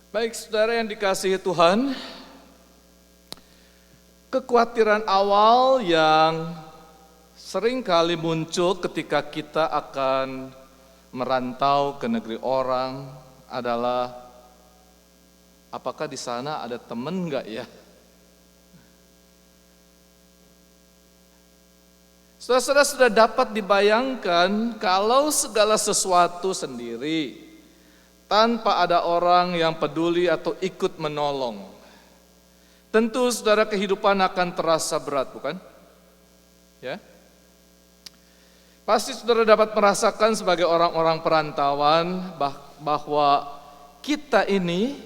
Baik saudara yang dikasihi Tuhan, kekhawatiran awal yang sering kali muncul ketika kita akan merantau ke negeri orang adalah apakah di sana ada teman enggak ya? Saudara-saudara sudah dapat dibayangkan kalau segala sesuatu sendiri tanpa ada orang yang peduli atau ikut menolong. Tentu saudara kehidupan akan terasa berat, bukan? Ya. Pasti saudara dapat merasakan sebagai orang-orang perantauan bahwa kita ini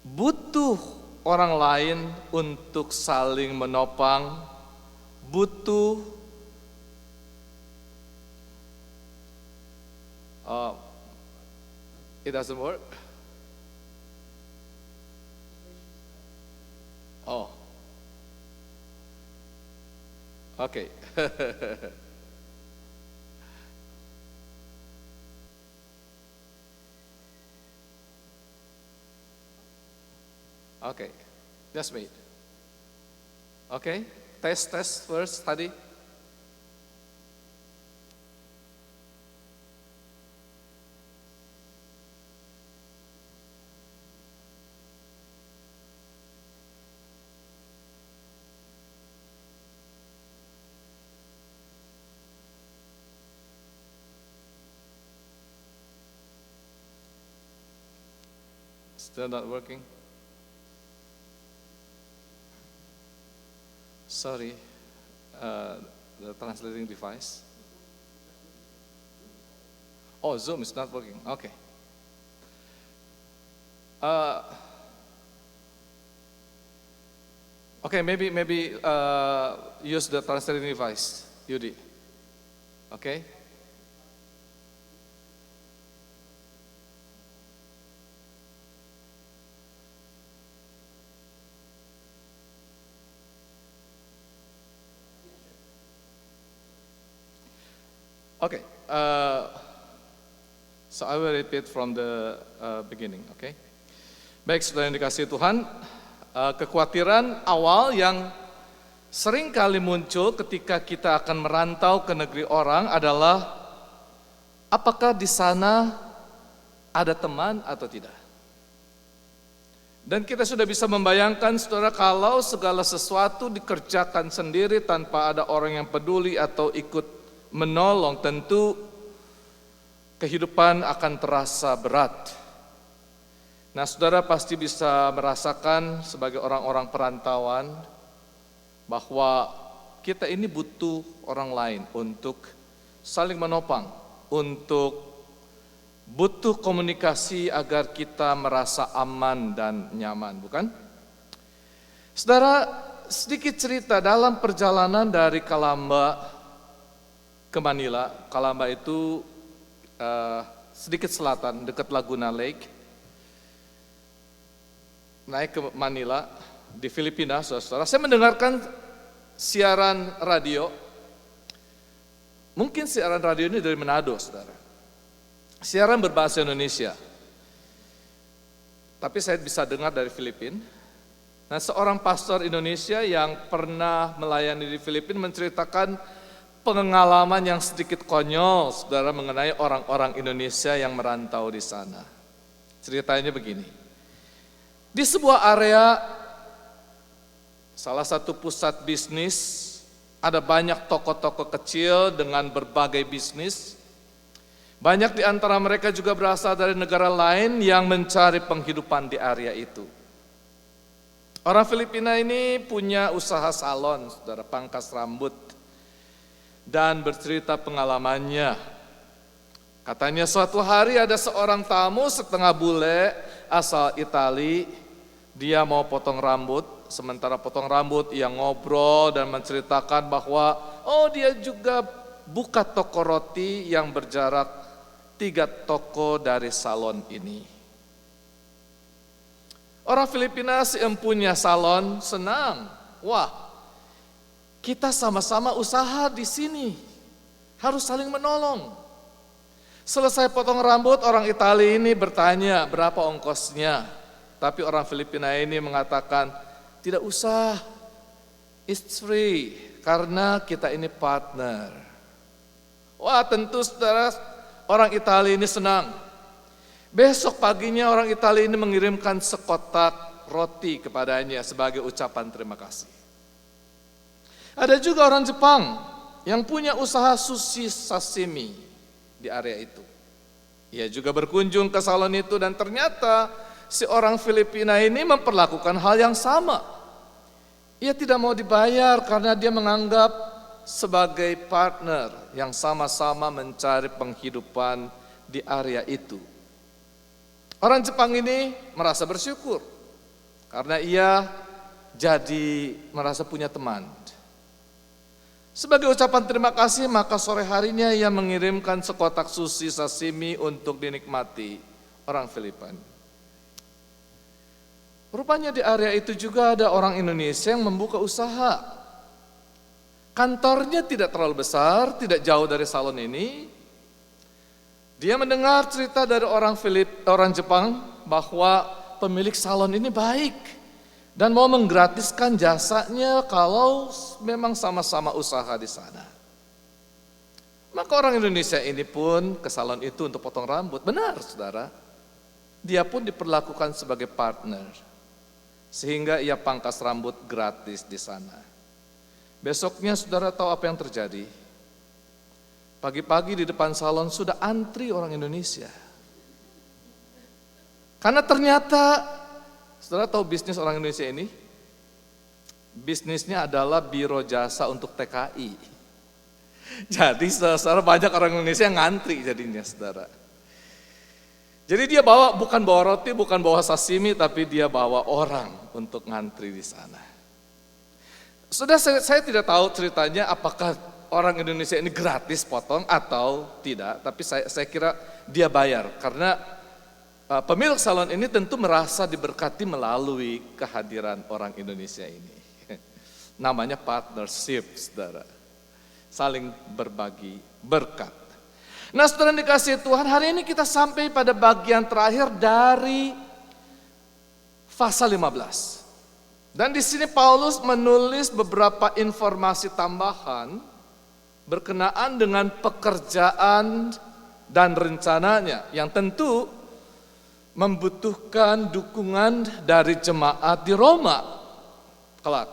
butuh orang lain untuk saling menopang, butuh it doesn't work. Oh. Okay. Okay. Just wait. Okay. Test first tadi. Still not working? Sorry, the translating device. Oh, Zoom is not working. Okay. Okay, maybe use the translating device, Yudi. Okay. Okay, so I will repeat from the beginning, okay? Baik, saudara yang dikasihi Tuhan, kekhawatiran awal yang sering kali muncul ketika kita akan merantau ke negeri orang adalah apakah di sana ada teman atau tidak? Dan kita sudah bisa membayangkan, saudara, kalau segala sesuatu dikerjakan sendiri tanpa ada orang yang peduli atau ikut menolong, tentu kehidupan akan terasa berat. Nah, saudara pasti bisa merasakan sebagai orang-orang perantauan bahwa kita ini butuh orang lain untuk saling menopang, untuk butuh komunikasi agar kita merasa aman dan nyaman, bukan? Saudara, sedikit cerita dalam perjalanan dari Kalamba ke Manila. Kalamba itu sedikit selatan, dekat Laguna Lake. Naik ke Manila di Filipina, saudara. Saya mendengarkan siaran radio. Mungkin siaran radio ini dari Manado, saudara. Siaran berbahasa Indonesia. Tapi saya bisa dengar dari Filipina. Nah, seorang pastor Indonesia yang pernah melayani di Filipina menceritakan pengalaman yang sedikit konyol, saudara, mengenai orang-orang Indonesia yang merantau di sana. Ceritanya begini. Di sebuah area, salah satu pusat bisnis, ada banyak toko-toko kecil dengan berbagai bisnis. Banyak di antara mereka juga berasal dari negara lain yang mencari penghidupan di area itu. Orang Filipina ini punya usaha salon, saudara, pangkas rambut. Dan bercerita pengalamannya. Katanya suatu hari ada seorang tamu setengah bule asal Itali. Dia mau potong rambut. Sementara potong rambut ia ngobrol dan menceritakan bahwa dia juga buka toko roti yang berjarak 3 toko dari salon ini. Orang Filipina si empunya salon senang. Wah, kita sama-sama usaha di sini, harus saling menolong. Selesai potong rambut, orang Italia ini bertanya berapa ongkosnya. Tapi orang Filipina ini mengatakan, tidak usah, it's free, karena kita ini partner. Wah, tentu saudara, orang Italia ini senang. Besok paginya orang Italia ini mengirimkan sekotak roti kepadanya sebagai ucapan terima kasih. Ada juga orang Jepang yang punya usaha sushi sashimi di area itu. Ia juga berkunjung ke salon itu dan ternyata si orang Filipina ini memperlakukan hal yang sama. Ia tidak mau dibayar karena dia menganggap sebagai partner yang sama-sama mencari penghidupan di area itu. Orang Jepang ini merasa bersyukur karena ia jadi merasa punya teman. Sebagai ucapan terima kasih, maka sore harinya ia mengirimkan sekotak sushi sashimi untuk dinikmati orang Filipina. Rupanya di area itu juga ada orang Indonesia yang membuka usaha. Kantornya tidak terlalu besar, tidak jauh dari salon ini. Dia mendengar cerita dari orang Jepang bahwa pemilik salon ini baik dan mau menggratiskan jasanya kalau memang sama-sama usaha di sana. Maka orang Indonesia ini pun ke salon itu untuk potong rambut. Benar, saudara. Dia pun diperlakukan sebagai partner. Sehingga ia pangkas rambut gratis di sana. Besoknya saudara tahu apa yang terjadi? Pagi-pagi di depan salon sudah antri orang Indonesia. Karena ternyata, saudara tahu bisnis orang Indonesia ini? Bisnisnya adalah biro jasa untuk TKI. Jadi saudara banyak orang Indonesia yang ngantri jadinya saudara. Jadi dia bukan bawa roti, bukan bawa sashimi, tapi dia bawa orang untuk ngantri di sana. Sudah saya tidak tahu ceritanya apakah orang Indonesia ini gratis potong atau tidak, tapi saya kira dia bayar karena pemilik salon ini tentu merasa diberkati melalui kehadiran orang Indonesia ini. Namanya partnership, saudara. Saling berbagi berkat. Nah, saudara dikasihi Tuhan, hari ini kita sampai pada bagian terakhir dari pasal 15. Dan di sini Paulus menulis beberapa informasi tambahan berkenaan dengan pekerjaan dan rencananya yang tentu membutuhkan dukungan dari jemaat di Roma kelak.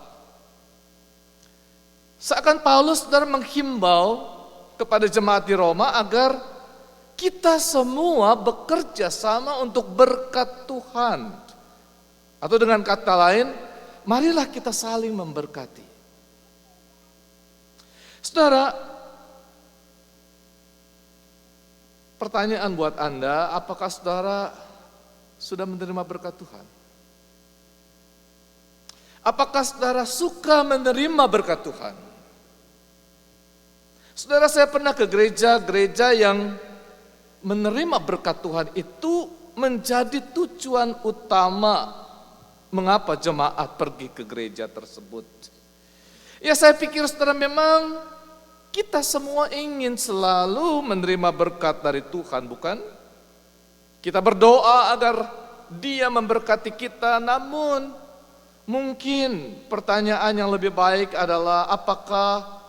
Seakan Paulus saudara menghimbau kepada jemaat di Roma agar kita semua bekerja sama untuk berkat Tuhan. Atau dengan kata lain, marilah kita saling memberkati. Saudara, pertanyaan buat Anda, apakah saudara sudah menerima berkat Tuhan? Apakah saudara suka menerima berkat Tuhan? Saudara, saya pernah ke gereja yang menerima berkat Tuhan itu menjadi tujuan utama mengapa jemaat pergi ke gereja tersebut. Ya, saya pikir saudara, memang kita semua ingin selalu menerima berkat dari Tuhan, bukan? Kita berdoa agar Dia memberkati kita, namun mungkin pertanyaan yang lebih baik adalah apakah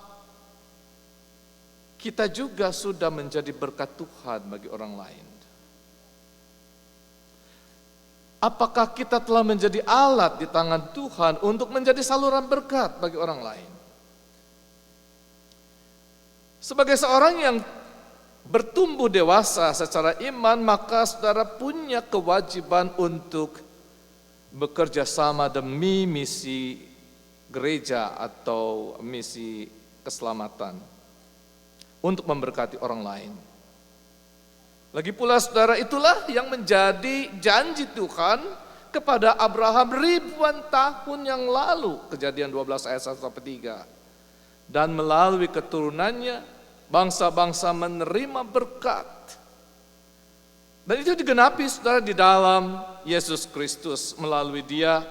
kita juga sudah menjadi berkat Tuhan bagi orang lain? Apakah kita telah menjadi alat di tangan Tuhan untuk menjadi saluran berkat bagi orang lain? Sebagai seorang yang bertumbuh dewasa secara iman, maka saudara punya kewajiban untuk bekerja sama demi misi gereja atau misi keselamatan untuk memberkati orang lain. Lagi pula saudara, itulah yang menjadi janji Tuhan kepada Abraham ribuan tahun yang lalu, Kejadian 12 ayat 1-3. Dan melalui keturunannya bangsa-bangsa menerima berkat. Dan itu digenapi saudara di dalam Yesus Kristus. Melalui Dia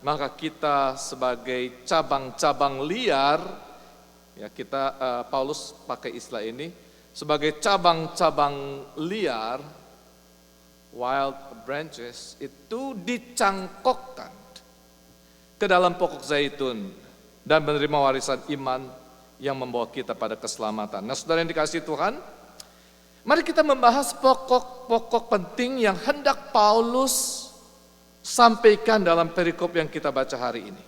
maka kita sebagai cabang-cabang liar, ya kita Paulus pakai istilah ini, sebagai cabang-cabang liar, wild branches, itu dicangkokkan ke dalam pokok zaitun dan menerima warisan iman yang membawa kita pada keselamatan. Nah, saudara yang dikasihi Tuhan, mari kita membahas pokok-pokok penting yang hendak Paulus sampaikan dalam perikop yang kita baca hari ini.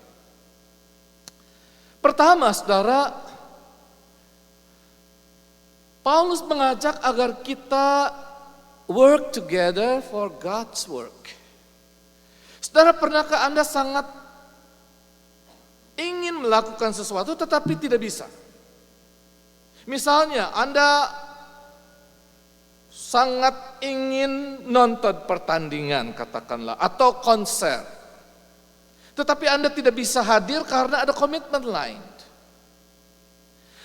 Pertama, saudara, Paulus mengajak agar kita work together for God's work. Saudara, pernahkah Anda sangat ingin melakukan sesuatu tetapi tidak bisa? Misalnya, Anda sangat ingin nonton pertandingan, katakanlah, atau konser, tetapi Anda tidak bisa hadir karena ada komitmen lain.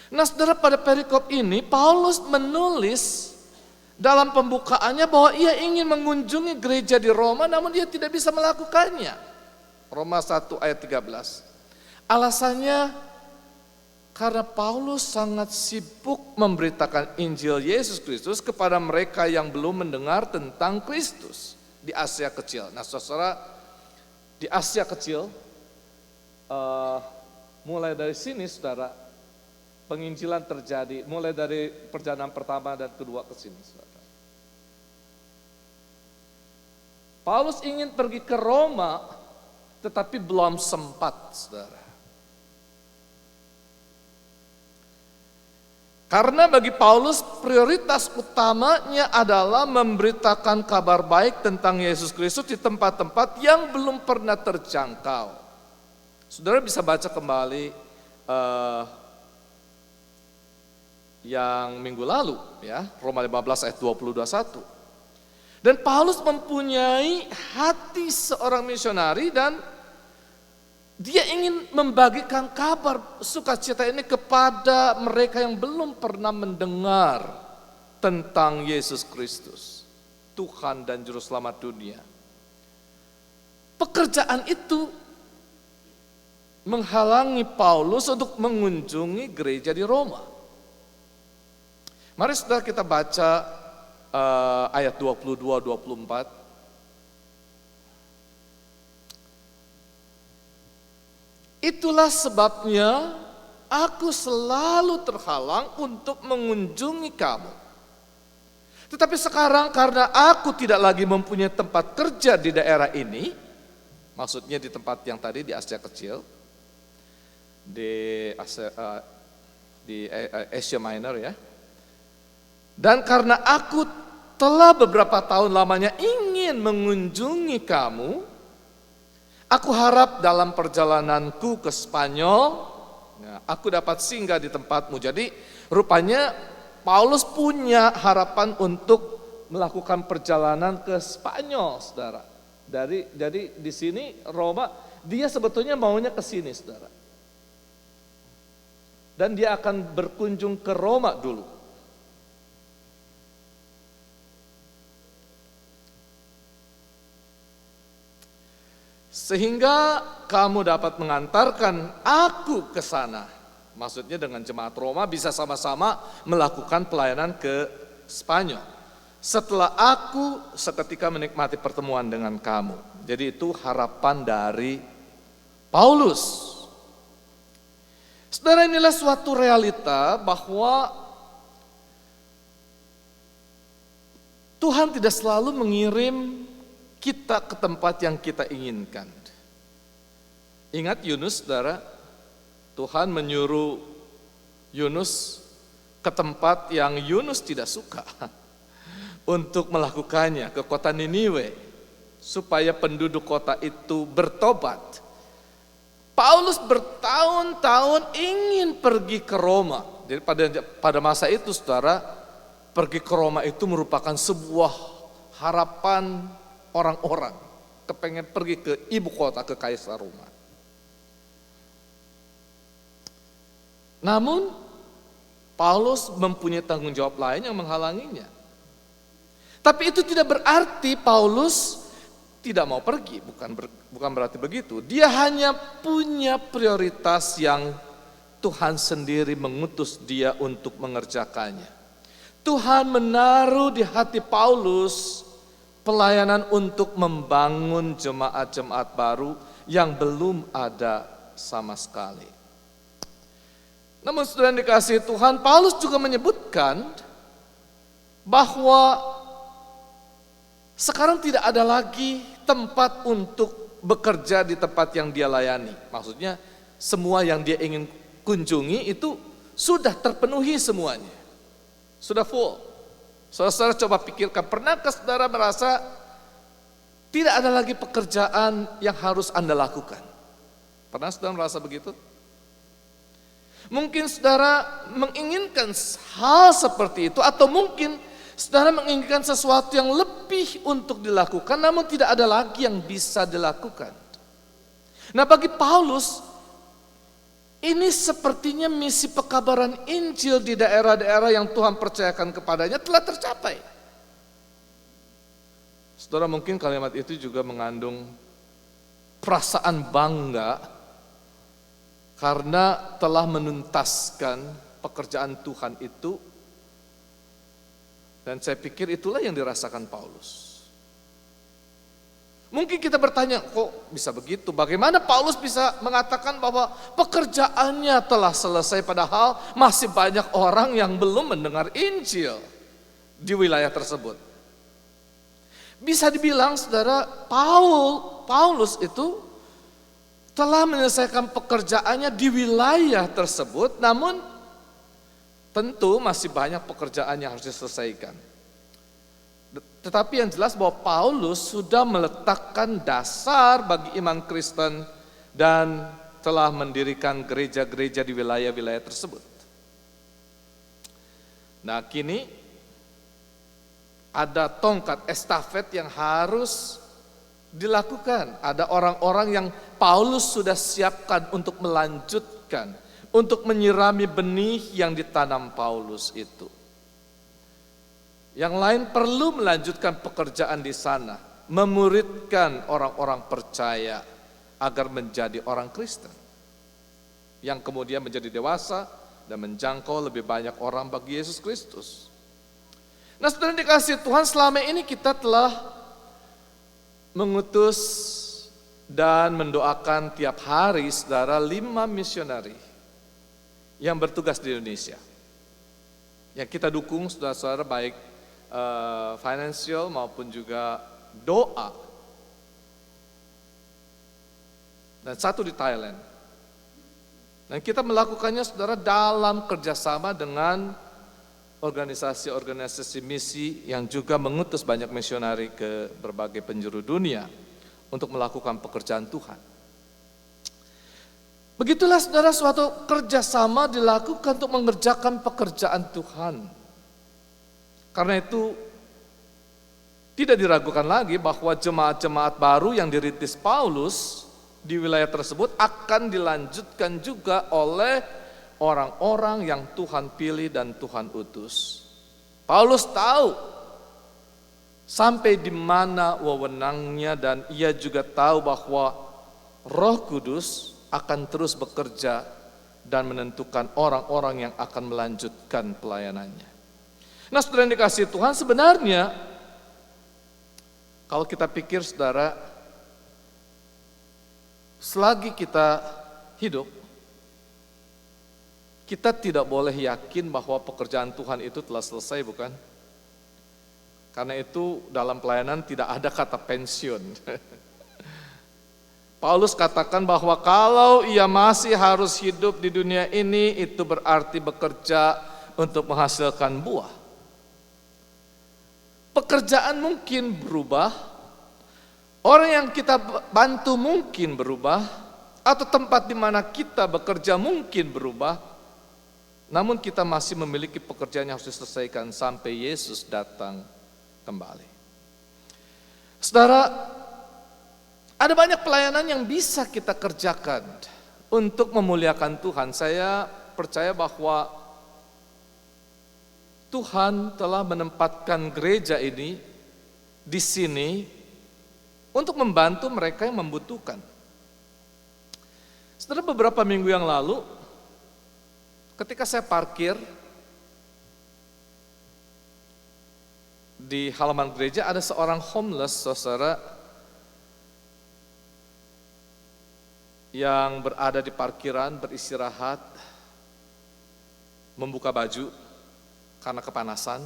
Nah, saudara, pada perikop ini Paulus menulis dalam pembukaannya bahwa ia ingin mengunjungi gereja di Roma, namun dia tidak bisa melakukannya. Roma 1 ayat 13. Alasannya karena Paulus sangat sibuk memberitakan Injil Yesus Kristus kepada mereka yang belum mendengar tentang Kristus di Asia Kecil. Nah, saudara, di Asia Kecil, mulai dari sini, saudara, penginjilan terjadi, mulai dari perjalanan pertama dan kedua ke sini, saudara. Paulus ingin pergi ke Roma, tetapi belum sempat, saudara. Karena bagi Paulus prioritas utamanya adalah memberitakan kabar baik tentang Yesus Kristus di tempat-tempat yang belum pernah terjangkau. Saudara bisa baca kembali yang minggu lalu, ya, Roma 15 ayat 20-21. Dan Paulus mempunyai hati seorang misionari dan dia ingin membagikan kabar sukacita ini kepada mereka yang belum pernah mendengar tentang Yesus Kristus, Tuhan dan Juru Selamat dunia. Pekerjaan itu menghalangi Paulus untuk mengunjungi gereja di Roma. Mari saudara kita baca ayat 22-24. Itulah sebabnya aku selalu terhalang untuk mengunjungi kamu. Tetapi sekarang karena aku tidak lagi mempunyai tempat kerja di daerah ini, maksudnya di tempat yang tadi di Asia Kecil, di Asia Minor, ya. Dan karena aku telah beberapa tahun lamanya ingin mengunjungi kamu, aku harap dalam perjalananku ke Spanyol, aku dapat singgah di tempatmu. Jadi rupanya Paulus punya harapan untuk melakukan perjalanan ke Spanyol, saudara. Jadi di sini Roma, dia sebetulnya maunya ke sini, saudara. Dan dia akan berkunjung ke Roma dulu. Sehingga kamu dapat mengantarkan aku ke sana. Maksudnya dengan jemaat Roma bisa sama-sama melakukan pelayanan ke Spanyol. Setelah aku seketika menikmati pertemuan dengan kamu. Jadi itu harapan dari Paulus. Saudara, inilah suatu realita bahwa Tuhan tidak selalu mengirim kita ke tempat yang kita inginkan. Ingat Yunus, saudara, Tuhan menyuruh Yunus ke tempat yang Yunus tidak suka untuk melakukannya, ke kota Niniwe, supaya penduduk kota itu bertobat. Paulus bertahun-tahun ingin pergi ke Roma. Jadi pada masa itu, saudara, pergi ke Roma itu merupakan sebuah harapan orang-orang, kepengen pergi ke ibu kota, ke Kaisar Roma. Namun Paulus mempunyai tanggung jawab lain yang menghalanginya. Tapi itu tidak berarti Paulus tidak mau pergi, bukan berarti begitu. Dia hanya punya prioritas yang Tuhan sendiri mengutus dia untuk mengerjakannya. Tuhan menaruh di hati Paulus pelayanan untuk membangun jemaat-jemaat baru yang belum ada sama sekali. Namun saudara yang dikasihi Tuhan, Paulus juga menyebutkan bahwa sekarang tidak ada lagi tempat untuk bekerja di tempat yang dia layani. Maksudnya semua yang dia ingin kunjungi itu sudah terpenuhi semuanya. Sudah full. Saudara coba pikirkan, pernahkah saudara merasa tidak ada lagi pekerjaan yang harus Anda lakukan? Pernah saudara merasa begitu? Mungkin saudara menginginkan hal seperti itu, atau mungkin saudara menginginkan sesuatu yang lebih untuk dilakukan, namun tidak ada lagi yang bisa dilakukan. Nah, bagi Paulus, ini sepertinya misi pekabaran Injil di daerah-daerah yang Tuhan percayakan kepadanya telah tercapai. Saudara, mungkin kalimat itu juga mengandung perasaan bangga karena telah menuntaskan pekerjaan Tuhan itu. Dan saya pikir itulah yang dirasakan Paulus. Mungkin kita bertanya, kok bisa begitu? Bagaimana Paulus bisa mengatakan bahwa pekerjaannya telah selesai, padahal masih banyak orang yang belum mendengar Injil di wilayah tersebut? Bisa dibilang saudara, Paulus itu telah menyelesaikan pekerjaannya di wilayah tersebut, namun tentu masih banyak pekerjaan yang harus diselesaikan. Tetapi yang jelas bahwa Paulus sudah meletakkan dasar bagi iman Kristen dan telah mendirikan gereja-gereja di wilayah-wilayah tersebut. Nah, kini ada tongkat estafet yang harus dilakukan. Ada orang-orang yang Paulus sudah siapkan untuk melanjutkan, untuk menyirami benih yang ditanam Paulus itu. Yang lain perlu melanjutkan pekerjaan di sana, memuridkan orang-orang percaya agar menjadi orang Kristen, yang kemudian menjadi dewasa dan menjangkau lebih banyak orang bagi Yesus Kristus. Nah, saudara dikasihi Tuhan, selama ini kita telah mengutus dan mendoakan tiap hari saudara 5 misionari yang bertugas di Indonesia. Yang kita dukung saudara-saudara baik financial maupun juga doa. Dan 1 di Thailand. Dan kita melakukannya saudara dalam kerjasama dengan organisasi-organisasi misi yang juga mengutus banyak misionari ke berbagai penjuru dunia untuk melakukan pekerjaan Tuhan. Begitulah saudara, suatu kerjasama dilakukan untuk mengerjakan pekerjaan Tuhan. Karena itu tidak diragukan lagi bahwa jemaat-jemaat baru yang dirintis Paulus di wilayah tersebut akan dilanjutkan juga oleh orang-orang yang Tuhan pilih dan Tuhan utus. Paulus tahu sampai di mana wewenangnya, dan ia juga tahu bahwa Roh Kudus akan terus bekerja dan menentukan orang-orang yang akan melanjutkan pelayanannya. Nah, saudara yang dikasihi Tuhan, sebenarnya kalau kita pikir saudara, selagi kita hidup, kita tidak boleh yakin bahwa pekerjaan Tuhan itu telah selesai, bukan? Karena itu dalam pelayanan tidak ada kata pensiun. Paulus katakan bahwa kalau ia masih harus hidup di dunia ini, itu berarti bekerja untuk menghasilkan buah. Pekerjaan mungkin berubah, orang yang kita bantu mungkin berubah, atau tempat di mana kita bekerja mungkin berubah. Namun kita masih memiliki pekerjaan yang harus diselesaikan sampai Yesus datang kembali. Saudara, ada banyak pelayanan yang bisa kita kerjakan untuk memuliakan Tuhan. Saya percaya bahwa Tuhan telah menempatkan gereja ini di sini untuk membantu mereka yang membutuhkan. Saudara, beberapa minggu yang lalu ketika saya parkir di halaman gereja ada seorang homeless, saudara, yang berada di parkiran, beristirahat, membuka baju karena kepanasan,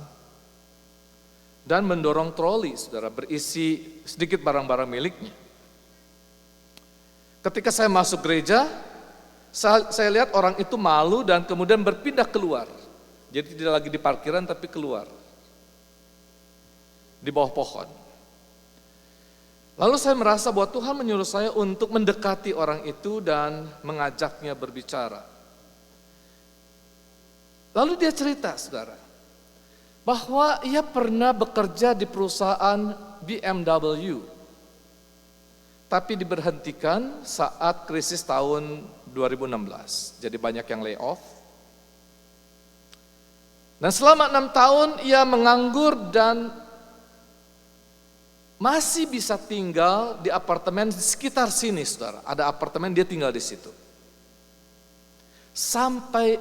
dan mendorong troli, saudara, berisi sedikit barang-barang miliknya. Ketika saya masuk gereja, saya lihat orang itu malu dan kemudian berpindah keluar. Jadi tidak lagi di parkiran tapi keluar. Di bawah pohon. Lalu saya merasa bahwa Tuhan menyuruh saya untuk mendekati orang itu dan mengajaknya berbicara. Lalu dia cerita, saudara, bahwa ia pernah bekerja di perusahaan BMW. Tapi diberhentikan saat krisis tahun 2016. Jadi banyak yang lay off. Dan selama 6 tahun ia menganggur dan masih bisa tinggal di apartemen di sekitar sini, saudara. Ada apartemen, dia tinggal di situ. Sampai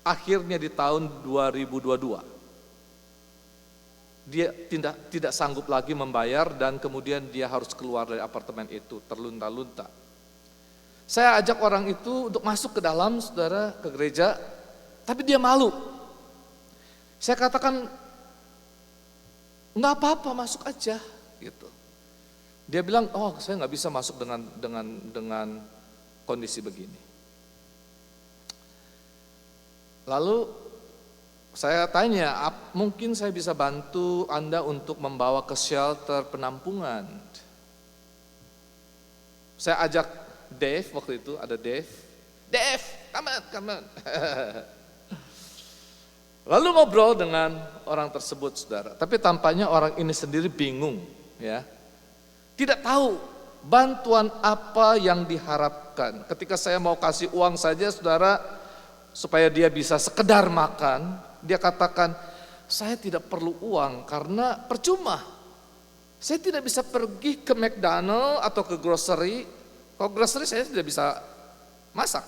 akhirnya di tahun 2022. Dia tidak sanggup lagi membayar dan kemudian dia harus keluar dari apartemen itu, terlunta-lunta. Saya ajak orang itu untuk masuk ke dalam, saudara, ke gereja, tapi dia malu. Saya katakan, nggak apa-apa, masuk aja, gitu. Dia bilang, oh saya nggak bisa masuk dengan kondisi begini. Lalu saya tanya, mungkin saya bisa bantu Anda untuk membawa ke shelter penampungan. Saya ajak Dave waktu itu, ada Dave. Dave, come on. Lalu ngobrol dengan orang tersebut, saudara. Tapi tampaknya orang ini sendiri bingung, ya. Tidak tahu bantuan apa yang diharapkan. Ketika saya mau kasih uang saja, saudara, supaya dia bisa sekedar makan, dia katakan, saya tidak perlu uang karena percuma. Saya tidak bisa pergi ke McDonald atau ke grocery. Kalau grocery saya tidak bisa masak.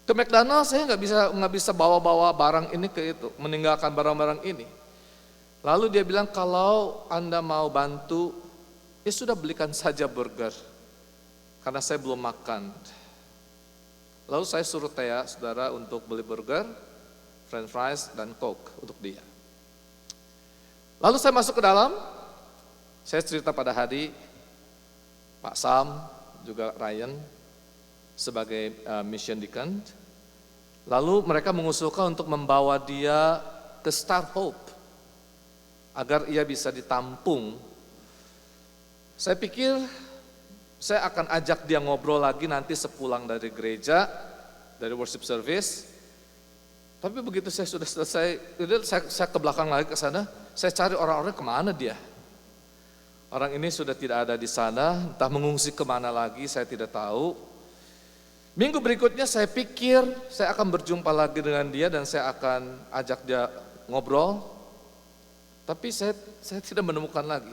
Ke McDonald saya nggak bisa bawa-bawa barang ini ke itu, meninggalkan barang-barang ini. Lalu dia bilang, kalau Anda mau bantu, ya sudah belikan saja burger, karena saya belum makan. Lalu saya suruh Thea, saudara, untuk beli burger, french fries, dan coke untuk dia. Lalu saya masuk ke dalam, saya cerita pada Hadi, Pak Sam, juga Ryan, sebagai mission deacon. Lalu mereka mengusulkan untuk membawa dia ke Star Hope, agar ia bisa ditampung. Saya pikir, saya akan ajak dia ngobrol lagi nanti sepulang dari gereja, dari worship service. Tapi begitu saya sudah selesai, saya ke belakang lagi ke sana, saya cari orang-orang kemana dia. Orang ini sudah tidak ada di sana, entah mengungsi kemana lagi, saya tidak tahu. Minggu berikutnya saya pikir saya akan berjumpa lagi dengan dia dan saya akan ajak dia ngobrol. Tapi saya tidak menemukan lagi.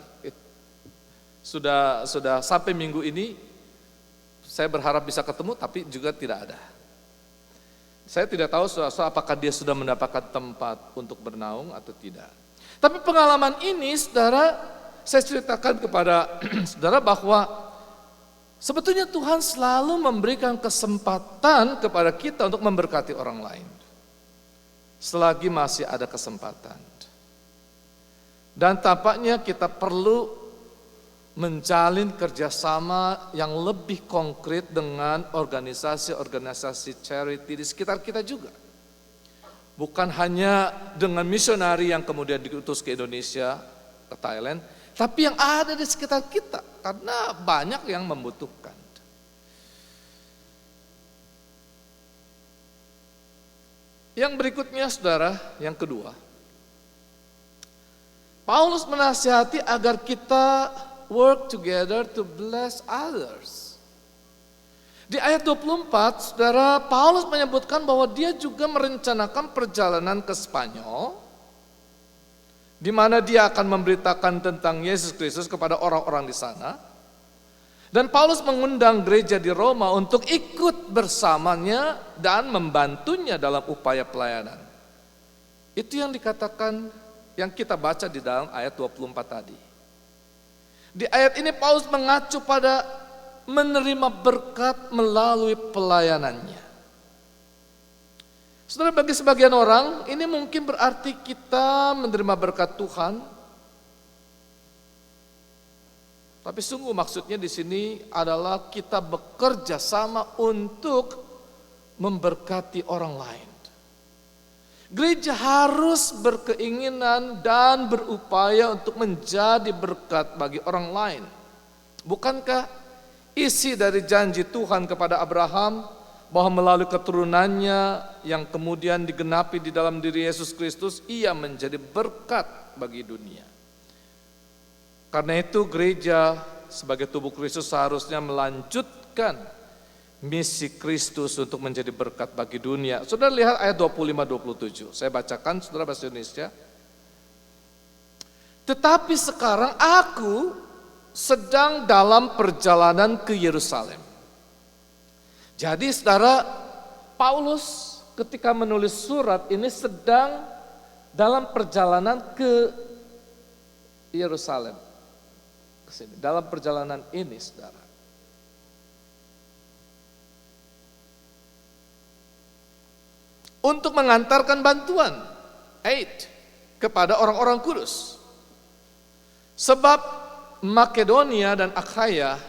Sudah sampai minggu ini, saya berharap bisa ketemu, tapi juga tidak ada. Saya tidak tahu apakah dia sudah mendapatkan tempat untuk bernaung atau tidak. Tapi pengalaman ini, saudara, saya ceritakan kepada saudara bahwa sebetulnya Tuhan selalu memberikan kesempatan kepada kita untuk memberkati orang lain. Selagi masih ada kesempatan. Dan tampaknya kita perlu menjalin kerjasama yang lebih konkret dengan organisasi-organisasi charity di sekitar kita juga. Bukan hanya dengan misionari yang kemudian diutus ke Indonesia, ke Thailand, tapi yang ada di sekitar kita, karena banyak yang membutuhkan. Yang berikutnya, saudara, yang kedua, Paulus menasihati agar kita work together to bless others. Di ayat 24, saudara, Paulus menyebutkan bahwa dia juga merencanakan perjalanan ke Spanyol, di mana dia akan memberitakan tentang Yesus Kristus kepada orang-orang di sana. Dan Paulus mengundang gereja di Roma untuk ikut bersamanya dan membantunya dalam upaya pelayanan. Itu yang dikatakan yang kita baca di dalam ayat 24 tadi. Di ayat ini Paulus mengacu pada menerima berkat melalui pelayanannya. Saudara, bagi sebagian orang ini mungkin berarti kita menerima berkat Tuhan. Tapi sungguh maksudnya di sini adalah kita bekerja sama untuk memberkati orang lain. Gereja harus berkeinginan dan berupaya untuk menjadi berkat bagi orang lain. Bukankah isi dari janji Tuhan kepada Abraham bahwa melalui keturunannya yang kemudian digenapi di dalam diri Yesus Kristus, ia menjadi berkat bagi dunia. Karena itu gereja sebagai tubuh Kristus seharusnya melanjutkan misi Kristus untuk menjadi berkat bagi dunia. Saudara lihat ayat 25-27. Saya bacakan, saudara, bahasa Indonesia. Tetapi sekarang aku sedang dalam perjalanan ke Yerusalem. Jadi saudara, Paulus ketika menulis surat ini sedang dalam perjalanan ke Yerusalem. Kesini, dalam perjalanan ini saudara. Untuk mengantarkan bantuan, aid, kepada orang-orang kudus. Sebab Makedonia dan Akhaya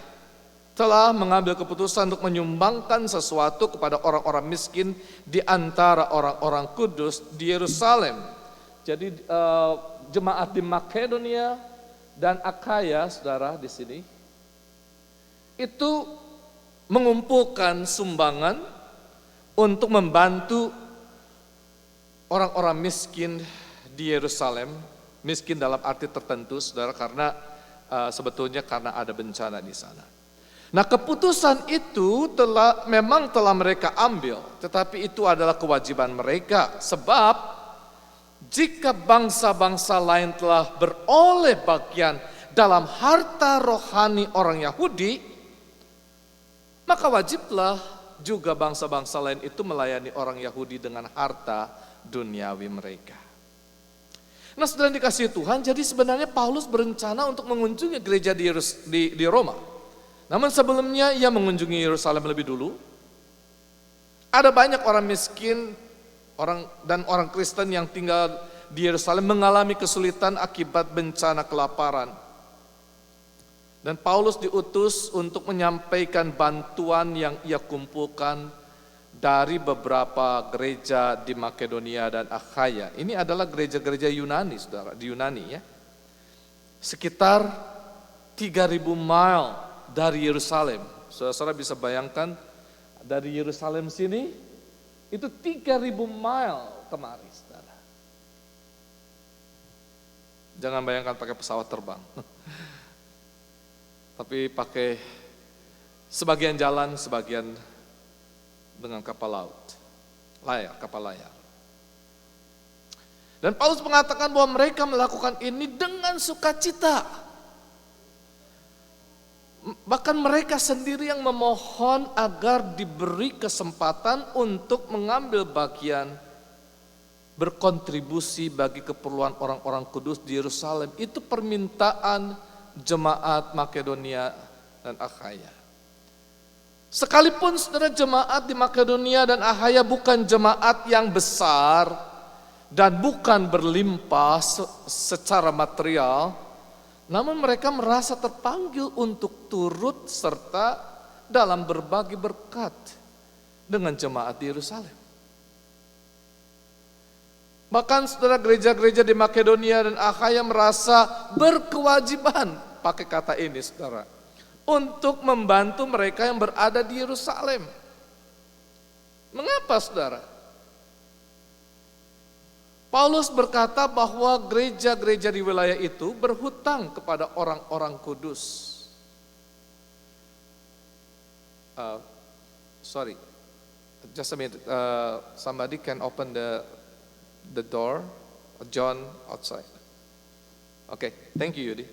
telah mengambil keputusan untuk menyumbangkan sesuatu kepada orang-orang miskin di antara orang-orang kudus di Yerusalem. Jadi jemaat di Makedonia dan Akhaya, saudara, di sini itu mengumpulkan sumbangan untuk membantu orang-orang miskin di Yerusalem. Miskin dalam arti tertentu, saudara, karena sebetulnya karena ada bencana di sana. Nah, keputusan itu memang telah mereka ambil, tetapi itu adalah kewajiban mereka. Sebab jika bangsa-bangsa lain telah beroleh bagian dalam harta rohani orang Yahudi, maka wajiblah juga bangsa-bangsa lain itu melayani orang Yahudi dengan harta duniawi mereka. Nah, saudara dikasihi Tuhan, jadi sebenarnya Paulus berencana untuk mengunjungi gereja di Roma. Namun sebelumnya ia mengunjungi Yerusalem lebih dulu. Ada banyak orang miskin dan orang Kristen yang tinggal di Yerusalem mengalami kesulitan akibat bencana kelaparan. Dan Paulus diutus untuk menyampaikan bantuan yang ia kumpulkan dari beberapa gereja di Makedonia dan Akhaya. Ini adalah gereja-gereja Yunani, saudara, di Yunani ya. Sekitar 3.000 mile dari Yerusalem. Saudara-saudara bisa bayangkan dari Yerusalem sini itu 3.000 mile kemari, saudara. Jangan bayangkan pakai pesawat terbang. Tapi pakai sebagian jalan, sebagian dengan kapal laut. Kapal layar. Dan Paulus mengatakan bahwa mereka melakukan ini dengan sukacita. Bahkan mereka sendiri yang memohon agar diberi kesempatan untuk mengambil bagian berkontribusi bagi keperluan orang-orang kudus di Yerusalem. Itu permintaan jemaat Makedonia dan Akhaya. Sekalipun saudara, jemaat di Makedonia dan Akhaya bukan jemaat yang besar dan bukan berlimpah secara material, namun mereka merasa terpanggil untuk turut serta dalam berbagi berkat dengan jemaat di Yerusalem. Bahkan saudara, gereja-gereja di Makedonia dan Akhaya merasa berkewajiban, pakai kata ini saudara, untuk membantu mereka yang berada di Yerusalem. Mengapa saudara? Paulus berkata bahwa gereja-gereja di wilayah itu berhutang kepada orang-orang kudus. Just a minute. Somebody can open the door. John outside. Okay, thank you, Yudi.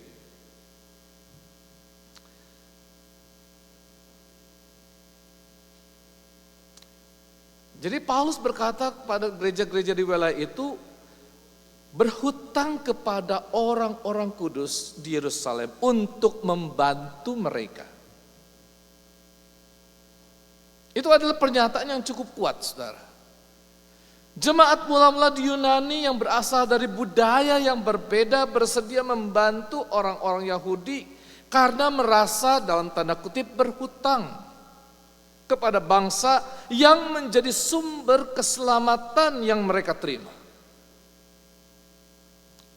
Jadi Paulus berkata kepada gereja-gereja di wilayah itu, berhutang kepada orang-orang kudus di Yerusalem untuk membantu mereka. Itu adalah pernyataan yang cukup kuat, saudara. Jemaat mula-mula di Yunani yang berasal dari budaya yang berbeda bersedia membantu orang-orang Yahudi karena merasa dalam tanda kutip berhutang kepada bangsa yang menjadi sumber keselamatan yang mereka terima.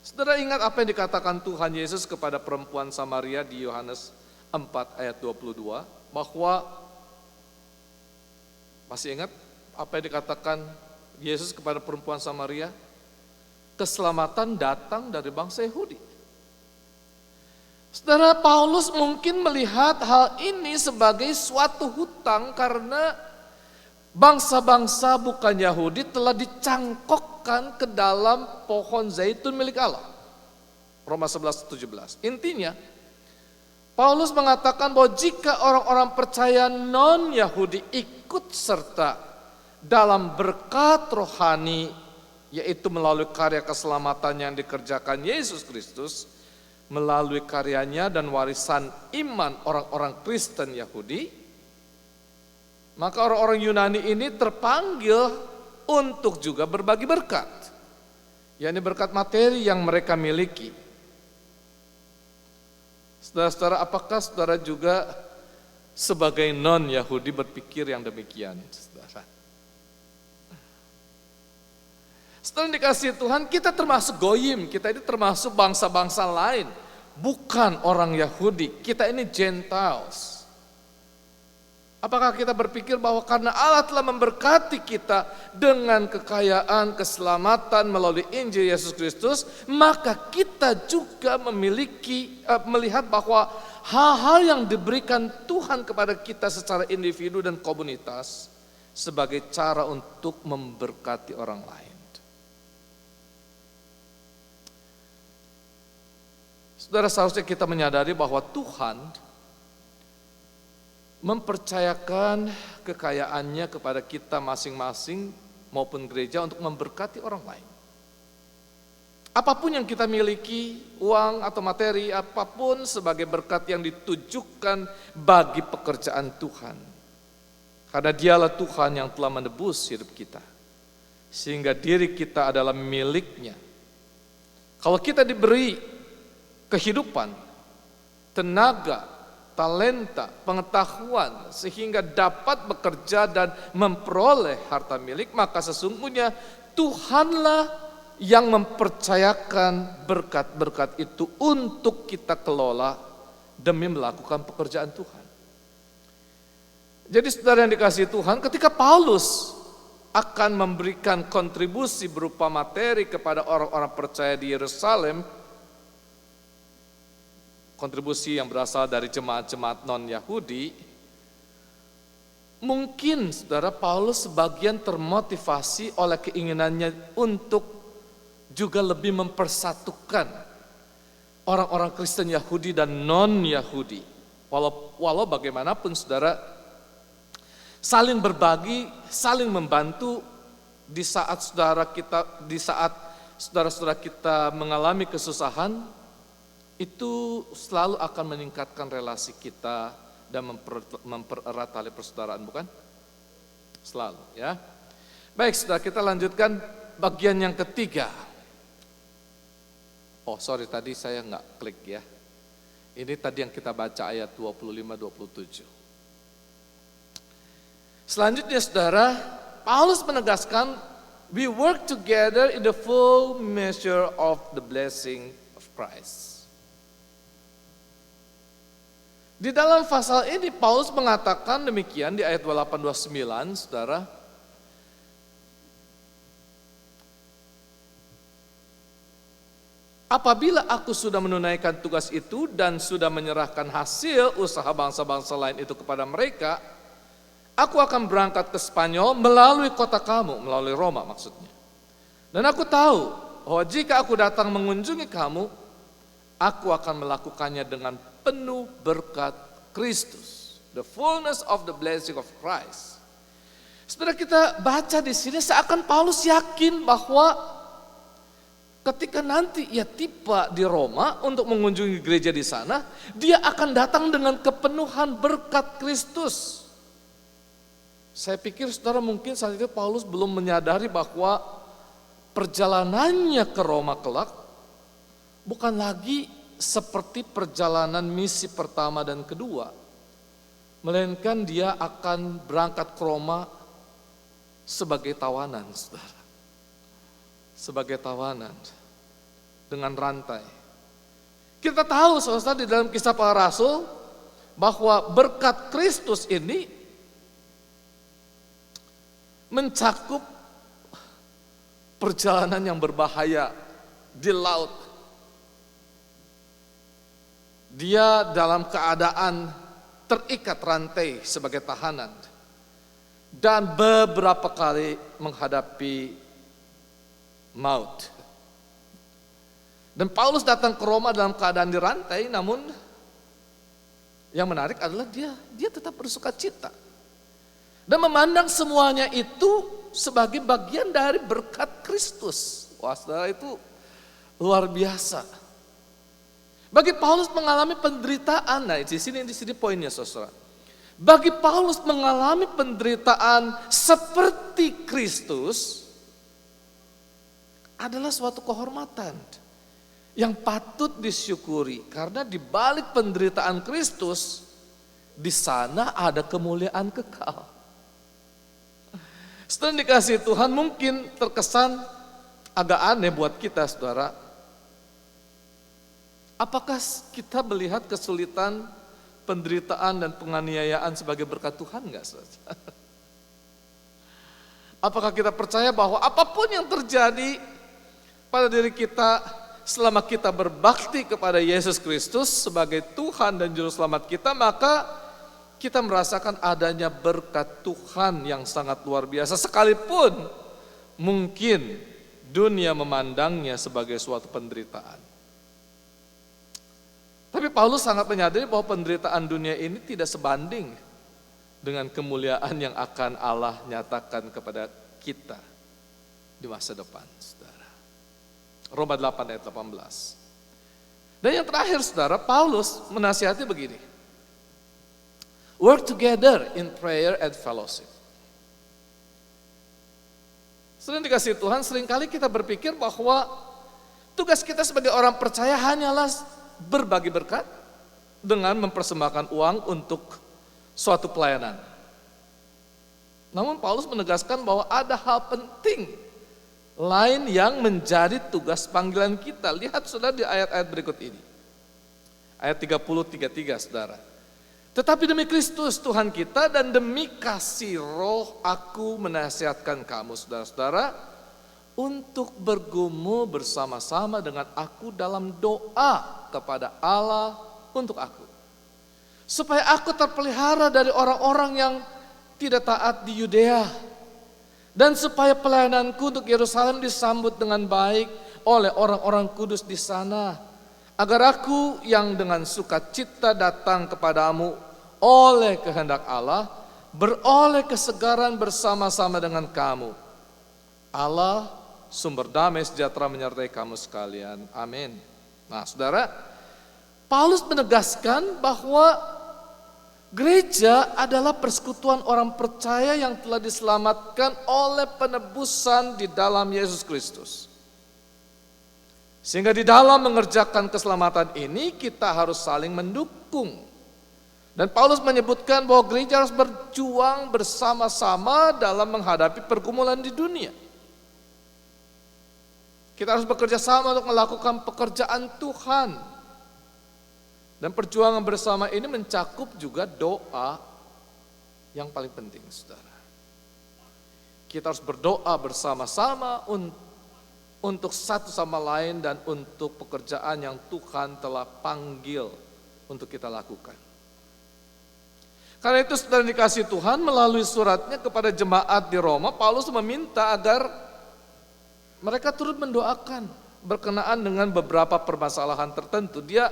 Saudara ingat apa yang dikatakan Tuhan Yesus kepada perempuan Samaria di Yohanes 4 ayat 22, bahwa masih ingat apa yang dikatakan Yesus kepada perempuan Samaria? Keselamatan datang dari bangsa Yahudi. Saudara, Paulus mungkin melihat hal ini sebagai suatu hutang karena bangsa-bangsa bukan Yahudi telah dicangkokkan ke dalam pohon zaitun milik Allah. Roma 11:17. Intinya, Paulus mengatakan bahwa jika orang-orang percaya non-Yahudi ikut serta dalam berkat rohani, yaitu melalui karya keselamatan yang dikerjakan Yesus Kristus, melalui karyanya dan warisan iman orang-orang Kristen Yahudi, maka orang-orang Yunani ini terpanggil untuk juga berbagi berkat, yakni berkat materi yang mereka miliki. Saudara-saudara, apakah saudara juga sebagai non-Yahudi berpikir yang demikian? Setelah dikasih Tuhan, kita termasuk goyim, kita ini termasuk bangsa-bangsa lain, bukan orang Yahudi, kita ini Gentiles. Apakah kita berpikir bahwa karena Allah telah memberkati kita dengan kekayaan, keselamatan melalui Injil Yesus Kristus, maka kita juga melihat bahwa hal-hal yang diberikan Tuhan kepada kita secara individu dan komunitas sebagai cara untuk memberkati orang lain. Saudara, seharusnya kita menyadari bahwa Tuhan mempercayakan kekayaannya kepada kita masing-masing maupun gereja untuk memberkati orang lain. Apapun yang kita miliki, uang atau materi, apapun sebagai berkat yang ditujukan bagi pekerjaan Tuhan. Karena dialah Tuhan yang telah menebus hidup kita, sehingga diri kita adalah miliknya. Kalau kita diberi kehidupan, tenaga, talenta, pengetahuan sehingga dapat bekerja dan memperoleh harta milik, maka sesungguhnya Tuhanlah yang mempercayakan berkat-berkat itu untuk kita kelola demi melakukan pekerjaan Tuhan. Jadi saudara yang dikasihi Tuhan, ketika Paulus akan memberikan kontribusi berupa materi kepada orang-orang percaya di Yerusalem, kontribusi yang berasal dari jemaat-jemaat non-Yahudi, mungkin saudara Paulus sebagian termotivasi oleh keinginannya untuk juga lebih mempersatukan orang-orang Kristen Yahudi dan non-Yahudi. Walau bagaimanapun saudara, saling berbagi, saling membantu di saat saudara-saudara kita mengalami kesusahan, itu selalu akan meningkatkan relasi kita dan mempererat tali persaudaraan, bukan? Selalu, ya. Baik, saudara, kita lanjutkan bagian yang ketiga. Oh, sorry, tadi saya nggak klik ya. Ini tadi yang kita baca ayat 25-27. Selanjutnya, saudara, Paulus menegaskan, we work together in the full measure of the blessing of Christ. Di dalam pasal ini Paulus mengatakan demikian di ayat 28-29, saudara. Apabila aku sudah menunaikan tugas itu dan sudah menyerahkan hasil usaha bangsa-bangsa lain itu kepada mereka, aku akan berangkat ke Spanyol melalui kota kamu, melalui Roma maksudnya. Dan aku tahu bahwa jika aku datang mengunjungi kamu, aku akan melakukannya dengan penuh berkat Kristus, the fullness of the blessing of Christ. Saudara, kita baca di sini seakan Paulus yakin bahwa ketika nanti ia tiba di Roma untuk mengunjungi gereja di sana, dia akan datang dengan kepenuhan berkat Kristus. Saya pikir saudara mungkin saat itu Paulus belum menyadari bahwa perjalanannya ke Roma kelak bukan lagi seperti perjalanan misi pertama dan kedua, melainkan dia akan berangkat ke Roma sebagai tawanan, saudara. Sebagai tawanan dengan rantai. Kita tahu saudara di dalam Kisah Para Rasul bahwa berkat Kristus ini mencakup perjalanan yang berbahaya di laut. Dia dalam keadaan terikat rantai sebagai tahanan dan beberapa kali menghadapi maut. Dan Paulus datang ke Roma dalam keadaan dirantai, namun yang menarik adalah dia tetap bersuka cita dan memandang semuanya itu sebagai bagian dari berkat Kristus. Wah, saudara, itu luar biasa. Bagi Paulus mengalami penderitaan, nah di sini poinnya, saudara. Bagi Paulus mengalami penderitaan seperti Kristus adalah suatu kehormatan yang patut disyukuri, karena di balik penderitaan Kristus di sana ada kemuliaan kekal. Setelah dikasih Tuhan, mungkin terkesan agak aneh buat kita, saudara. Apakah kita melihat kesulitan, penderitaan dan penganiayaan sebagai berkat Tuhan enggak, saudara? Apakah kita percaya bahwa apapun yang terjadi pada diri kita selama kita berbakti kepada Yesus Kristus sebagai Tuhan dan Juru Selamat kita, maka kita merasakan adanya berkat Tuhan yang sangat luar biasa, sekalipun mungkin dunia memandangnya sebagai suatu penderitaan. Tapi Paulus sangat menyadari bahwa penderitaan dunia ini tidak sebanding dengan kemuliaan yang akan Allah nyatakan kepada kita di masa depan, saudara. Roma 8 ayat 18. Dan yang terakhir, saudara, Paulus menasihati begini. Work together in prayer and fellowship. Sering dikasih Tuhan, seringkali kita berpikir bahwa tugas kita sebagai orang percaya hanyalah berbagi berkat dengan mempersembahkan uang untuk suatu pelayanan. Namun Paulus menegaskan bahwa ada hal penting lain yang menjadi tugas panggilan kita. Lihat saudara di ayat-ayat berikut ini. Ayat 30-33, saudara. Tetapi demi Kristus Tuhan kita dan demi kasih Roh aku menasihatkan kamu, saudara-saudara, untuk bergumul bersama-sama dengan aku dalam doa kepada Allah untuk aku. Supaya aku terpelihara dari orang-orang yang tidak taat di Yudea. Dan supaya pelayananku untuk Yerusalem disambut dengan baik oleh orang-orang kudus di sana. Agar aku yang dengan sukacita datang kepadamu oleh kehendak Allah, beroleh kesegaran bersama-sama dengan kamu. Allah sumber damai sejahtera menyertai kamu sekalian. Amin. Nah, saudara, Paulus menegaskan bahwa gereja adalah persekutuan orang percaya yang telah diselamatkan oleh penebusan di dalam Yesus Kristus. Sehingga di dalam mengerjakan keselamatan ini kita harus saling mendukung. Dan Paulus menyebutkan bahwa gereja harus berjuang bersama-sama dalam menghadapi pergumulan di dunia. Kita harus bekerja sama untuk melakukan pekerjaan Tuhan. Dan perjuangan bersama ini mencakup juga doa yang paling penting, saudara. Kita harus berdoa bersama-sama untuk satu sama lain dan untuk pekerjaan yang Tuhan telah panggil untuk kita lakukan. Karena itu saudara dikasih Tuhan, melalui suratnya kepada jemaat di Roma, Paulus meminta agar mereka turut mendoakan berkenaan dengan beberapa permasalahan tertentu. Dia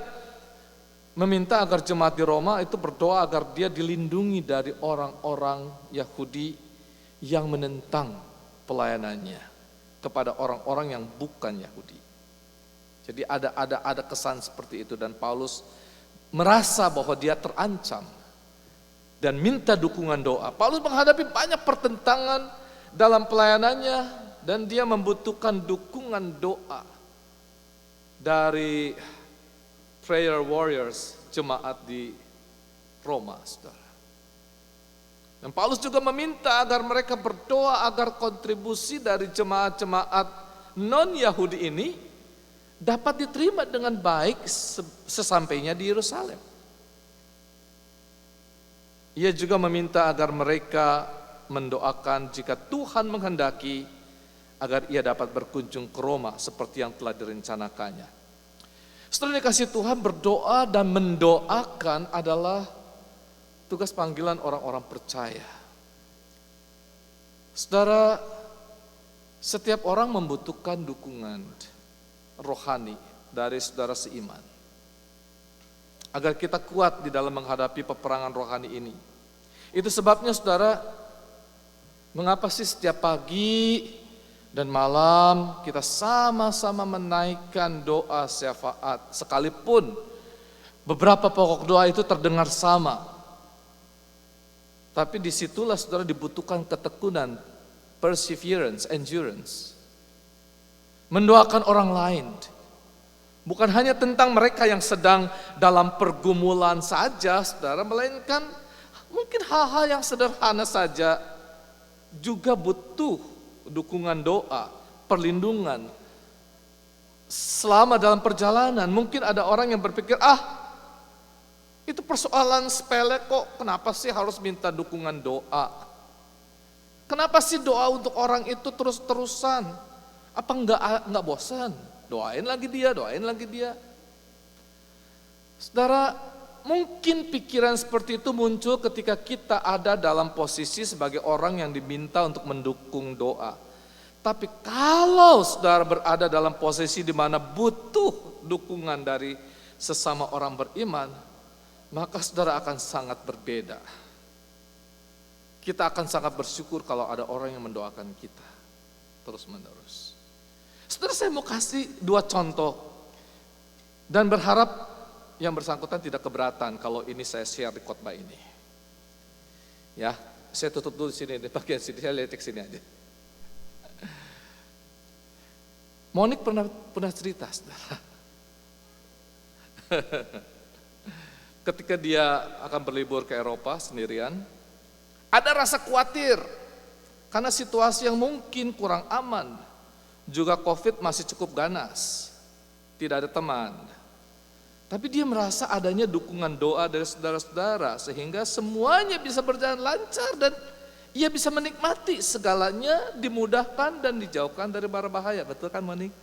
meminta agar jemaat di Roma itu berdoa agar dia dilindungi dari orang-orang Yahudi yang menentang pelayanannya kepada orang-orang yang bukan Yahudi. Jadi ada kesan seperti itu, dan Paulus merasa bahwa dia terancam dan minta dukungan doa. Paulus menghadapi banyak pertentangan dalam pelayanannya dan dia membutuhkan dukungan doa dari prayer warriors jemaat di Roma, saudara. Dan Paulus juga meminta agar mereka berdoa agar kontribusi dari jemaat-jemaat non-Yahudi ini dapat diterima dengan baik sesampainya di Yerusalem. Ia juga meminta agar mereka mendoakan jika Tuhan menghendaki agar ia dapat berkunjung ke Roma seperti yang telah direncanakannya. Setelah dikasih Tuhan, berdoa dan mendoakan adalah tugas panggilan orang-orang percaya. Saudara, setiap orang membutuhkan dukungan rohani dari saudara seiman agar kita kuat di dalam menghadapi peperangan rohani ini. Itu sebabnya saudara, mengapa sih setiap pagi dan malam kita sama-sama menaikkan doa syafaat, sekalipun beberapa pokok doa itu terdengar sama. Tapi disitulah saudara dibutuhkan ketekunan, perseverance, endurance. Mendoakan orang lain. Bukan hanya tentang mereka yang sedang dalam pergumulan saja saudara, melainkan mungkin hal-hal yang sederhana saja juga butuh dukungan doa, perlindungan. Selama dalam perjalanan, mungkin ada orang yang berpikir, itu persoalan sepele kok, kenapa sih harus minta dukungan doa? Kenapa sih doa untuk orang itu terus-terusan? Apa enggak bosan? Doain lagi dia. Saudara, mungkin pikiran seperti itu muncul ketika kita ada dalam posisi sebagai orang yang diminta untuk mendukung doa. Tapi kalau saudara berada dalam posisi di mana butuh dukungan dari sesama orang beriman, maka saudara akan sangat berbeda. Kita akan sangat bersyukur kalau ada orang yang mendoakan kita terus-menerus. Saudara, saya mau kasih 2 contoh dan berharap yang bersangkutan tidak keberatan kalau ini saya share di khotbah ini. Ya, saya tutup dulu di sini, di bagian sini, saya lihat ke sini aja. Monik pernah cerita, saudara. Ketika dia akan berlibur ke Eropa sendirian, ada rasa khawatir karena situasi yang mungkin kurang aman. Juga COVID masih cukup ganas, tidak ada teman. Tapi dia merasa adanya dukungan doa dari saudara-saudara sehingga semuanya bisa berjalan lancar dan ia bisa menikmati segalanya, dimudahkan dan dijauhkan dari bara bahaya. Betul kan, Monik?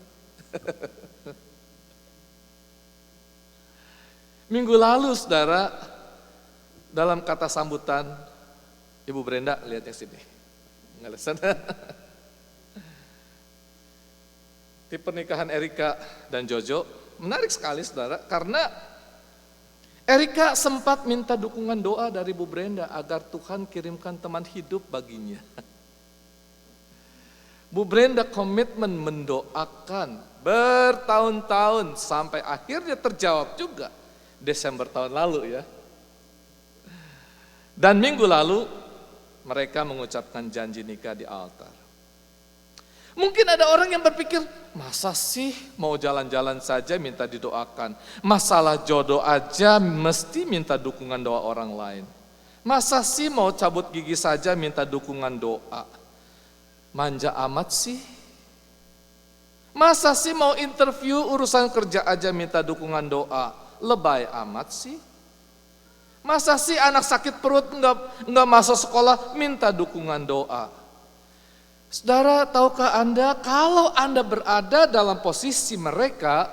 Minggu lalu saudara, dalam kata sambutan, Ibu Brenda lihat yang sini. Nggak sana. Di pernikahan Erika dan Jojo, menarik sekali saudara, karena Erika sempat minta dukungan doa dari Bu Brenda agar Tuhan kirimkan teman hidup baginya. Bu Brenda komitmen mendoakan bertahun-tahun sampai akhirnya terjawab juga Desember tahun lalu ya. Dan minggu lalu mereka mengucapkan janji nikah di altar. Mungkin ada orang yang berpikir, masa sih mau jalan-jalan saja minta didoakan? Masalah jodoh aja mesti minta dukungan doa orang lain. Masa sih mau cabut gigi saja minta dukungan doa? Manja amat sih. Masa sih mau interview urusan kerja aja minta dukungan doa? Lebay amat sih. Masa sih anak sakit perut enggak masuk sekolah minta dukungan doa? Saudara, tahukah Anda kalau Anda berada dalam posisi mereka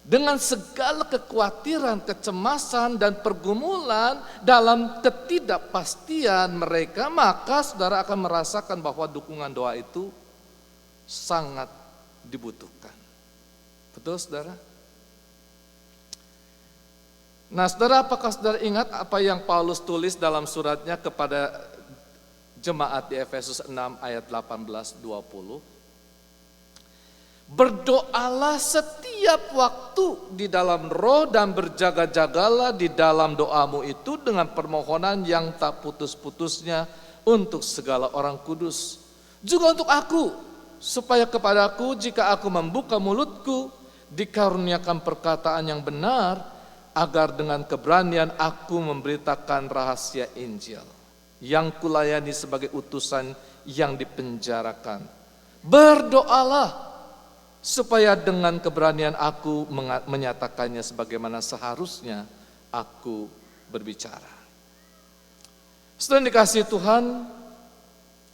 dengan segala kekhawatiran, kecemasan dan pergumulan dalam ketidakpastian mereka, maka saudara akan merasakan bahwa dukungan doa itu sangat dibutuhkan. Betul saudara? Nah saudara, apakah saudara ingat apa yang Paulus tulis dalam suratnya kepada jemaat di Efesus 6 ayat 18-20. Berdoalah setiap waktu di dalam roh dan berjaga-jagalah di dalam doamu itu dengan permohonan yang tak putus-putusnya untuk segala orang kudus. Juga untuk aku, supaya kepadaku jika aku membuka mulutku, dikaruniakan perkataan yang benar, agar dengan keberanian aku memberitakan rahasia Injil, yang kulayani sebagai utusan yang dipenjarakan. Berdoalah, supaya dengan keberanian aku menyatakannya sebagaimana seharusnya aku berbicara. Setelah dikasihi Tuhan,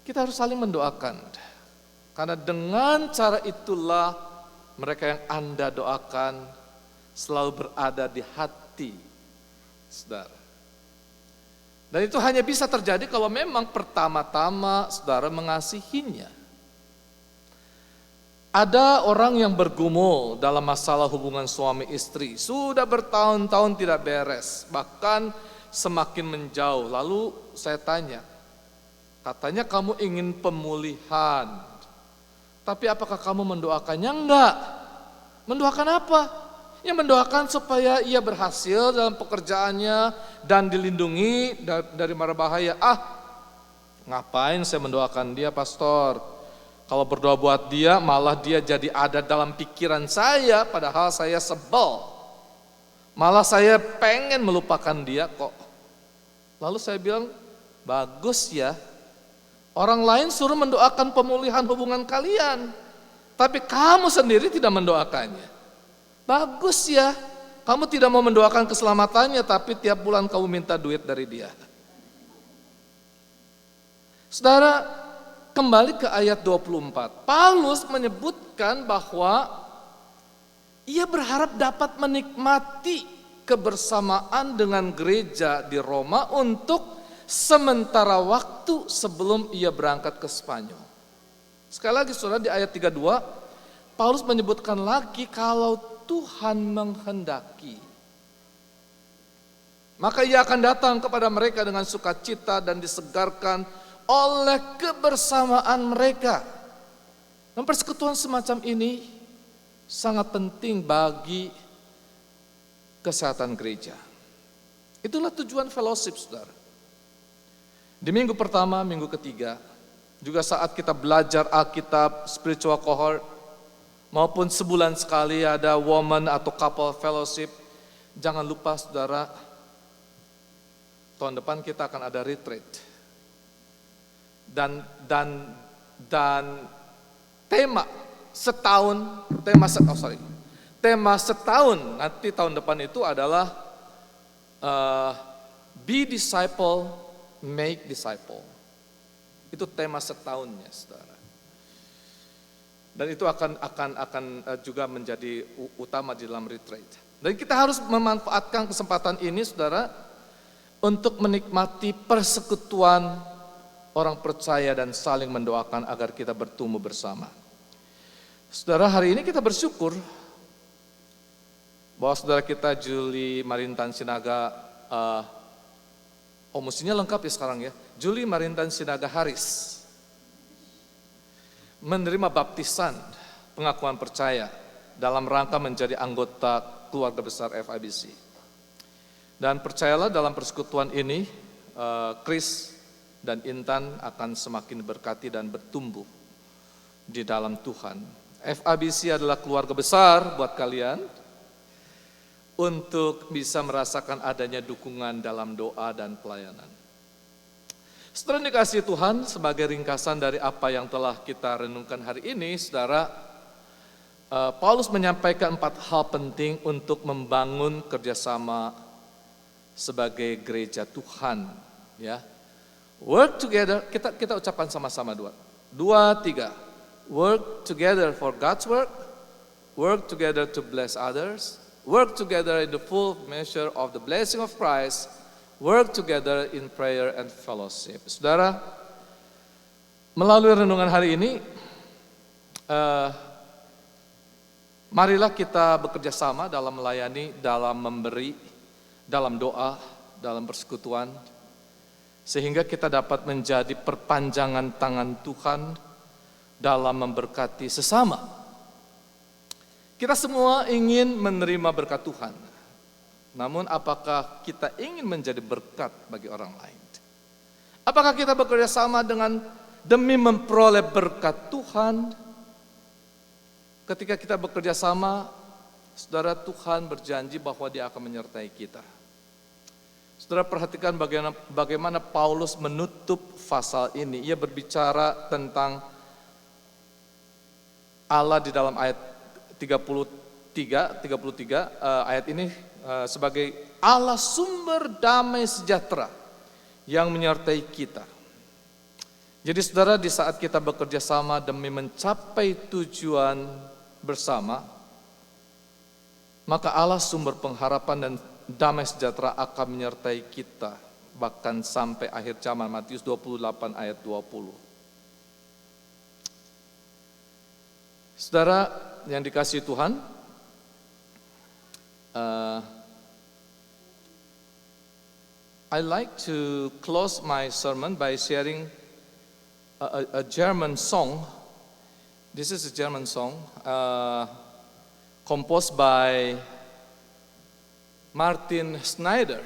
kita harus saling mendoakan. Karena dengan cara itulah mereka yang Anda doakan selalu berada di hati saudara. Dan itu hanya bisa terjadi kalau memang pertama-tama saudara mengasihinya. Ada orang yang bergumul dalam masalah hubungan suami istri, sudah bertahun-tahun tidak beres, bahkan semakin menjauh. Lalu saya tanya, katanya kamu ingin pemulihan, tapi apakah kamu mendoakannya? Enggak. Mendoakan apa? Ya mendoakan supaya ia berhasil dalam pekerjaannya dan dilindungi dari mara bahaya. Ngapain saya mendoakan dia, pastor? Kalau berdoa buat dia, malah dia jadi ada dalam pikiran saya, padahal saya sebel. Malah saya pengen melupakan dia kok. Lalu saya bilang, bagus ya. Orang lain suruh mendoakan pemulihan hubungan kalian, tapi kamu sendiri tidak mendoakannya. Bagus ya. Kamu tidak mau mendoakan keselamatannya, tapi tiap bulan kamu minta duit dari dia. Saudara, kembali ke ayat 24. Paulus menyebutkan bahwa ia berharap dapat menikmati kebersamaan dengan gereja di Roma untuk sementara waktu sebelum ia berangkat ke Spanyol. Sekali lagi saudara, di ayat 32, Paulus menyebutkan lagi kalau Tuhan menghendaki, maka ia akan datang kepada mereka dengan sukacita dan disegarkan oleh kebersamaan mereka. Dan persekutuan semacam ini sangat penting bagi kesehatan gereja. Itulah tujuan fellowship, saudara. Di minggu pertama, minggu ketiga, juga saat kita belajar Alkitab, spiritual cohort, maupun sebulan sekali ada woman atau couple fellowship, jangan lupa saudara, tahun depan kita akan ada retreat. Dan tema setahun nanti tahun depan itu adalah be disciple, make disciple. Itu tema setahunnya, saudara. Dan itu akan juga menjadi utama di dalam retreat. Dan kita harus memanfaatkan kesempatan ini, saudara, untuk menikmati persekutuan orang percaya dan saling mendoakan agar kita bertumbuh bersama. Saudara, hari ini kita bersyukur bahwa saudara kita Julie Marintan Sinaga, mestinya lengkap ya sekarang ya, Julie Marintan Sinaga Haris, menerima baptisan pengakuan percaya dalam rangka menjadi anggota keluarga besar FIBC. Dan percayalah dalam persekutuan ini, Chris dan Intan akan semakin berkati dan bertumbuh di dalam Tuhan. FIBC adalah keluarga besar buat kalian untuk bisa merasakan adanya dukungan dalam doa dan pelayanan. Setelah dikasihi Tuhan, sebagai ringkasan dari apa yang telah kita renungkan hari ini, saudara, Paulus menyampaikan 4 hal penting untuk membangun kerjasama sebagai gereja Tuhan. Ya, work together, kita ucapkan sama-sama 2, 3. Work together for God's work together to bless others, work together in the full measure of the blessing of Christ, work together in prayer and fellowship. Saudara, melalui renungan hari ini, marilah kita bekerja sama dalam melayani, dalam memberi, dalam doa, dalam persekutuan, sehingga kita dapat menjadi perpanjangan tangan Tuhan dalam memberkati sesama Kita semua ingin menerima berkat Tuhan. Namun apakah kita ingin menjadi berkat bagi orang lain? Apakah kita bekerja sama demi memperoleh berkat Tuhan? Ketika kita bekerja sama, saudara, Tuhan berjanji bahwa Dia akan menyertai kita. Saudara, perhatikan bagaimana Paulus menutup pasal ini. Ia berbicara tentang Allah di dalam ayat 33 ayat ini sebagai Allah sumber damai sejahtera yang menyertai kita. Jadi saudara, di saat kita bekerja sama demi mencapai tujuan bersama, maka Allah sumber pengharapan dan damai sejahtera akan menyertai kita bahkan sampai akhir zaman. Matius 28 ayat 20. Saudara yang dikasihi Tuhan, I like to close my sermon by sharing a German song. This is a German song composed by Martin Schneider.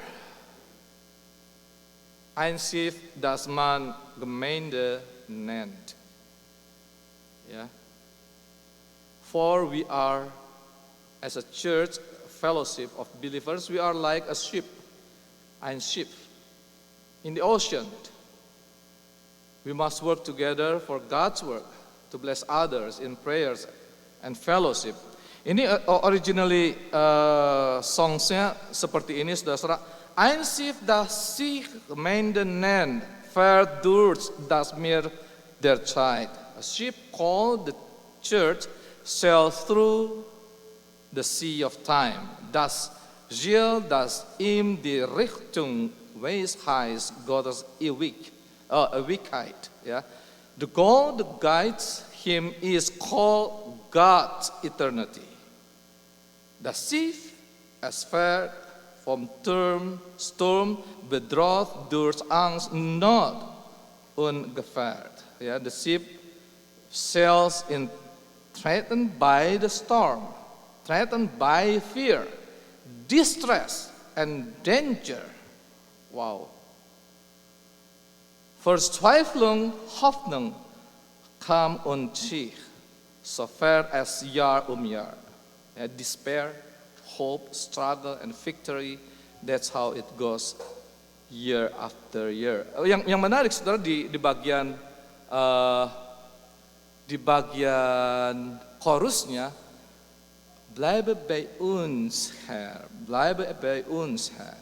Einzig das man Gemeinde nennt. Yeah. For we are, as a church, fellowship of believers, we are like a ship, ein Schiff, in the ocean. We must work together for God's work, to bless others in prayers and fellowship. Ini originally songsnya seperti ini, saudara-saudara. Ein Schiff, das sich Gemeinde nennt, verdurst das Meer der Zeit. A ship called the church sails through the sea of time. Das Ziel, das ihm die Richtung weisheit Gottes Ewigkeit. Yeah. The goal that guides him is called God's eternity. Das Schiff, es fährt vom Sturm bedroht durch Angst not ungefährdet. Yeah. The ship sails in threatened by the storm, threatened by fear, distress, and danger. Wow. Verzweiflung, Hoffnung kam und sich, so fair as Jahr Jahr. Despair, hope, struggle, and victory. That's how it goes year after year. Yang menarik, saudara, di bagian chorusnya, bleibe bei uns Herr, bleibe bei uns Herr,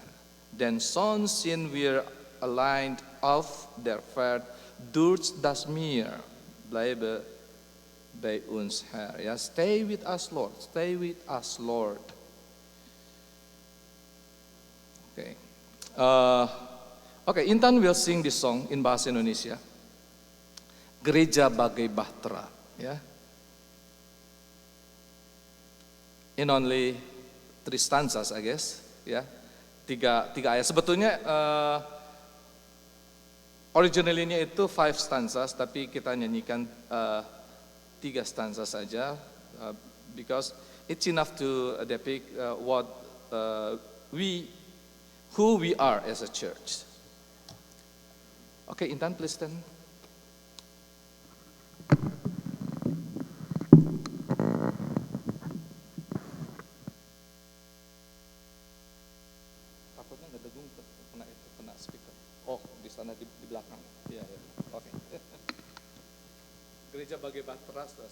denn sonst sind wir allein auf der Fahrt durch das Meer, bleibe bei uns Herr. Yeah, stay with us Lord, stay with us Lord. Okay, Intan will sing this song in bahasa Indonesia. Gereja bagai bahtera, ya. In only 3 stanzas, I guess, ya. Tiga ayat. Sebetulnya originally-nya itu 5 stanzas, tapi kita nyanyikan 3 stanzas saja, because it's enough to depict who we are as a church. Okay, Intan, please stand. Takutnya nggak degung kena speaker. Oh, di sana di belakang. Iya. Oke. Gereja bagai bahtera, saudara.